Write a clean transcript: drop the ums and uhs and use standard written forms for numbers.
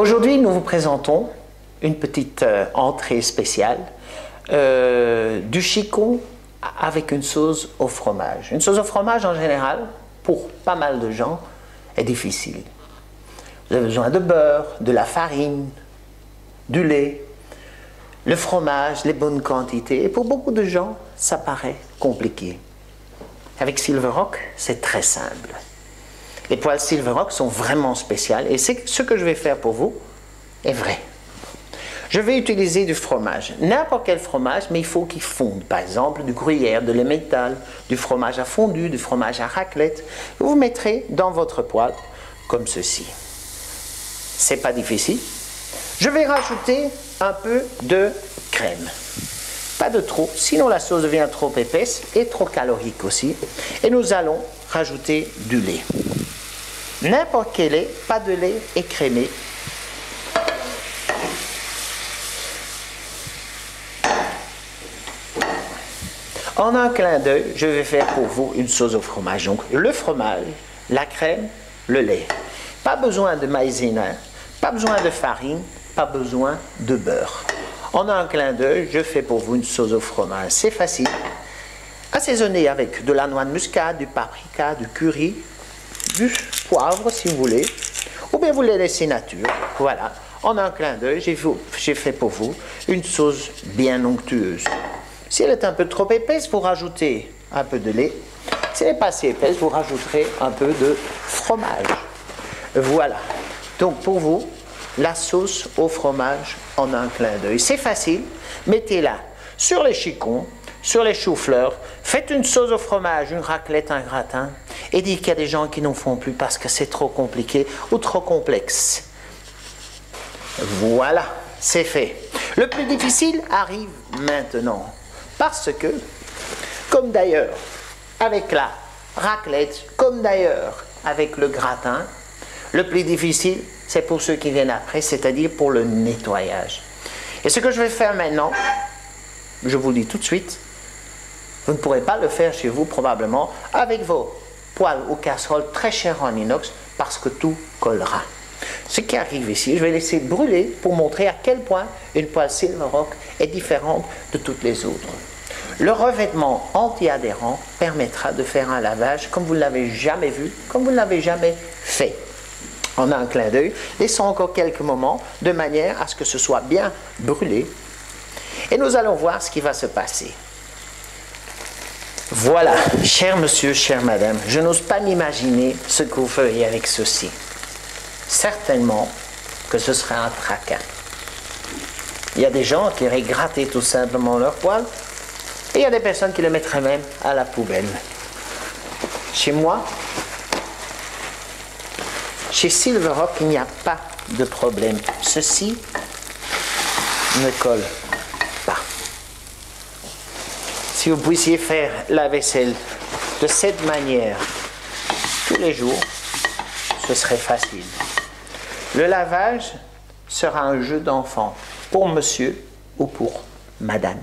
Aujourd'hui, nous vous présentons une petite entrée spéciale du chicon avec une sauce au fromage. Une sauce au fromage, en général, pour pas mal de gens, est difficile. Vous avez besoin de beurre, de la farine, du lait, le fromage, les bonnes quantités. Et pour beaucoup de gens, ça paraît compliqué. Avec Silverock, c'est très simple. Les poêles Silverock sont vraiment spéciales et ce que je vais faire pour vous est vrai. Je vais utiliser du fromage, n'importe quel fromage, mais il faut qu'il fonde. Par exemple, du gruyère, de l'emmental, du fromage à fondu, du fromage à raclette. Vous mettrez dans votre poêle comme ceci. C'est pas difficile. Je vais rajouter un peu de crème. Pas de trop, sinon la sauce devient trop épaisse et trop calorique aussi. Et nous allons rajouter du lait. N'importe quel lait, pas de lait écrémé. En un clin d'œil, je vais faire pour vous une sauce au fromage. Donc le fromage, la crème, le lait. Pas besoin de maïzena, pas besoin de farine, pas besoin de beurre. En un clin d'œil, je fais pour vous une sauce au fromage. C'est facile. Assaisonnez avec de la noix de muscade, du paprika, du curry, du poivre si vous voulez, ou bien vous les laissez nature. Voilà. En un clin d'œil, j'ai fait pour vous une sauce bien onctueuse. Si elle est un peu trop épaisse, vous rajoutez un peu de lait. Si elle n'est pas assez épaisse, vous rajouterez un peu de fromage. Voilà. Donc pour vous, la sauce au fromage en un clin d'œil. C'est facile. Mettez-la sur les chicons, sur les choux-fleurs. Faites une sauce au fromage, une raclette, un gratin. Et dites qu'il y a des gens qui n'en font plus parce que c'est trop compliqué ou trop complexe. Voilà, c'est fait. Le plus difficile arrive maintenant. Parce que, comme d'ailleurs avec la raclette, comme d'ailleurs avec le gratin, le plus difficile, c'est pour ceux qui viennent après, c'est-à-dire pour le nettoyage. Et ce que je vais faire maintenant, je vous le dis tout de suite, vous ne pourrez pas le faire chez vous probablement avec vos poêles ou casseroles très chères en inox parce que tout collera. Ce qui arrive ici, je vais laisser brûler pour montrer à quel point une poêle Silverock est différente de toutes les autres. Le revêtement anti-adhérent permettra de faire un lavage comme vous ne l'avez jamais vu, comme vous ne l'avez jamais fait. En un clin d'œil, laissons encore quelques moments de manière à ce que ce soit bien brûlé. Et nous allons voir ce qui va se passer. Voilà, cher monsieur, chère madame, je n'ose pas m'imaginer ce que vous feriez avec ceci. Certainement que ce serait un tracas. Il y a des gens qui iraient gratter tout simplement leur poêle et il y a des personnes qui le mettraient même à la poubelle. Chez moi, chez Silverock, il n'y a pas de problème. Ceci ne colle pas. Si vous puissiez faire la vaisselle de cette manière tous les jours, ce serait facile. Le lavage sera un jeu d'enfant pour monsieur ou pour madame.